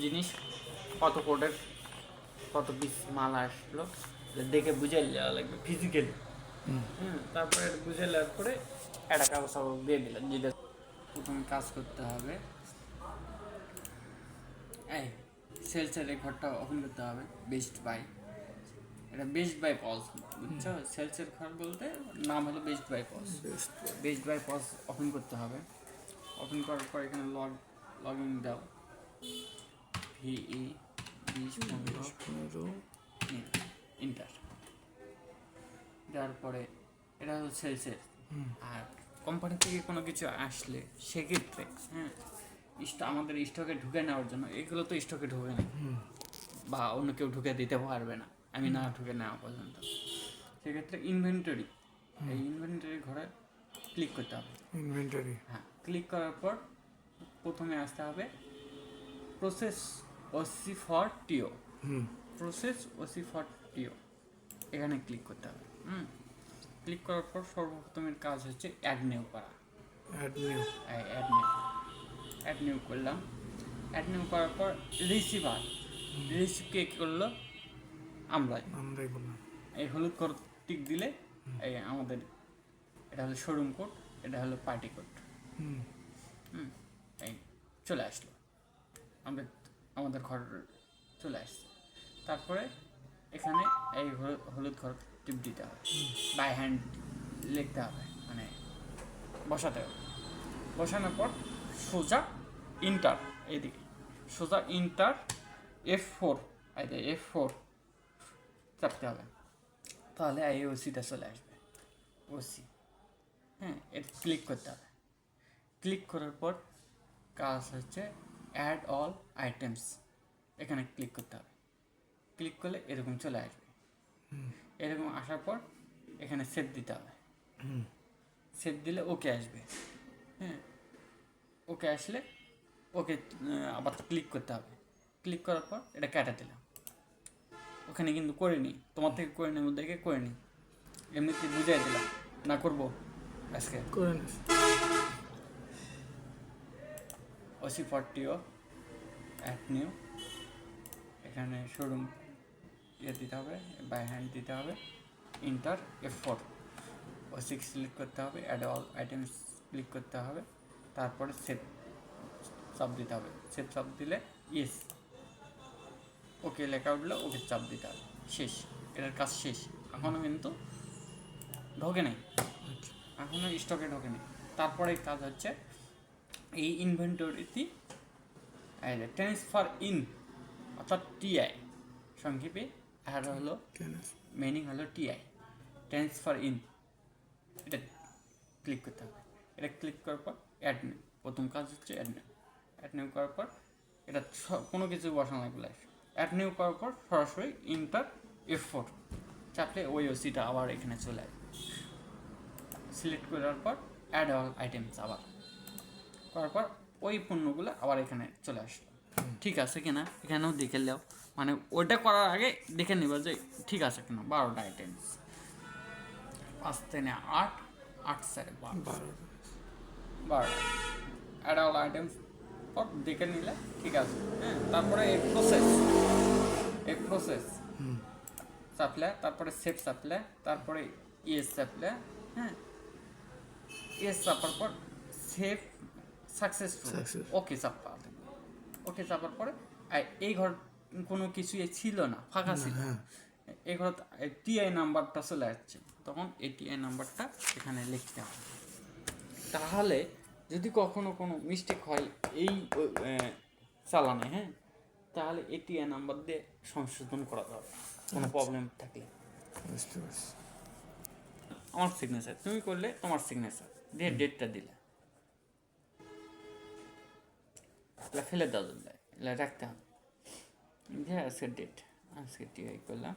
জিনিস, কত কোডের কত পিস মাল আসলো দেখে বুঝে নেওয়া লাগবে ফিজিক্যালি। তারপরে বুঝে নেওয়ার পরে একটা কাগজ দিয়ে দিলাম, যেটা প্রথমে কাজ করতে হবে। এই সেলসের রেকর্ডটা ওপেন করতে হবে, বেস্ট বাই। এটা বেস্ট বাই পজ, বুঝছো? সেলসের ঘর বলতে নাম হলো Best Buy POS. Best Buy POS open করতে হবে। ওপেন করার পর এখানে লগ ইন দাও, VE 2015 ইন্টার দেওয়ার পরে এটা হলো সেলসের। আর কোম্পানি থেকে কোনো কিছু আসলে সেক্ষেত্রে আমাদের স্টকে ঢুকে নেওয়ার জন্য, এগুলো তো স্টকে ঢুকে না বা অন্য কেউ ঢুকে দিতে পারবে না আমি না ঢুকে নেওয়া পর্যন্ত। সেক্ষেত্রে ইনভেন্টরি, এই ইনভেন্টরি ঘরে ক্লিক করতে হবে। ইনভেন্টরি, হ্যাঁ, ক্লিক করার পর প্রথমে আসতে হবে প্রসেস ওসি ফর টিও। প্রসেস ওসি ফর টিও এখানে ক্লিক করতে হবে। ক্লিক করার পর সর্বপ্রথমের কাজ হচ্ছে অ্যাড নিউ করা। অ্যাড নিউ করলাম। অ্যাড নিউ করার পর রিসিভার, রিসিভ কে করলো? আমরাই বললাম। এই হলুদ কোড টিক দিলে এই আমাদের এটা হলো শোরুম কোড, এটা হলো পার্টি কোড। এই চলে আসলো, আমাদের ঘর চলে আসছে। তারপরে এখানে এই হলুদ ঘর টিপ দিতে হবে, বাই হ্যান্ড লিখতে হবে, মানে বসাতে হবে। বসানোর পর সোজা ইন্টার, এইদিকে সোজা ইন্টার F4, F4 চাপতে হবে, তাহলে এই ওসিটা চলে আসবে। ওসি, এটা ক্লিক করতে হবে। ক্লিক করার পর কাজ হচ্ছে অ্যাড অল আইটেমস, এখানে ক্লিক করতে হবে। ক্লিক করলে এরকম চলে আসবে। এরকম আসার পর এখানে সেভ দিতে হবে। সেভ দিলে ওকে আসবে। ওকে আসলে ওকে আবার ক্লিক করতে হবে। ক্লিক করার পর এটা কেটে দিলাম। ওখানে কিন্তু করিনি, তোমার থেকে করে নিই, দেখে করে নিই, এমনিতে বুঝাই দিলাম না করবো আজকে। ওসি ফরটিও অ্যাড নিউ, এখানে শোরুম দিতে হবে, বাই হ্যান্ড দিতে হবে, ইন্টার F4, ওসি সিলেক্ট করতে হবে, অ্যাড অল আইটেমস ক্লিক করতে হবে, তারপরে সেভ চাপ দিতে হবে। সেভ চাপ দিলে ইয়েস, ওকে লেখা উঠলে ওকে চাপ দিতে হবে। শেষ, এটার কাজ শেষ। এখনও কিন্তু ঢোকে নেই, এখনও স্টকে ঢোকে নেই। তারপরে কাজ হচ্ছে এই ইনভেন্টরিতে ট্রান্সফার ইন, অর্থাৎ টিআই সংক্ষেপে, আর হলো মিনিং হলো টিআই, ট্রান্সফার ইন। এটা ক্লিক করতে হবে। এটা ক্লিক করার পর অ্যাড নিউ, প্রথম কাজ হচ্ছে অ্যাড নিউ। অ্যাড নিউ করার পর এটা কোনো কিছু বসানো লাগবে। অ্যাড নিউ করার পর সরাসরি ইন্টার F4 চাপলে ওই ওসিটা আবার এখানে চলে আসবে। সিলেক্ট করার পর অ্যাড অল আইটেমস আবার করার পর ওই পণ্যগুলো আবার এখানে চলে আসলো। ঠিক আছে কিনা এখানেও দেখে নাও, মানে ওইটা করার আগে দেখে নিবা যে ঠিক আছে কিনা। 12টা আইটেমস, 5 3 8, 8 4 12 অ্যাড অল আইটেমস পর দেখে নিলে ঠিক আছে। তারপরে এই প্রসেস চাপলে, তারপরে সেভ চাপলে, তারপরে ইয়েস চাপলে, ইয়েস চাপার পর সেভ সাকসেসফুল, ওকে চাপা। ওকে চাপার পরে এই ঘর কোনো কিছুই ছিল না, ফাঁকা ছিল। এই ঘর টিআই নাম্বারটা চলে আসছে, তখন এই টিআই নাম্বারটা এখানে লিখতে হবে। তাহলে যদি কখনো কোনো মিস্টেক হয় এই চালানে, তাহলে এই টিআই নাম্বার দিয়ে সংশোধন করা যাবে কোনো প্রবলেম থাকলে। আমার সিগনেচার, তুমি করলে তোমার সিগনেচার দিয়ে ডেটটা দিলে, ফেলে দেওয়া যাবে, রাখতে হবে। আজকের ডেট, আজকে টিআই করলাম।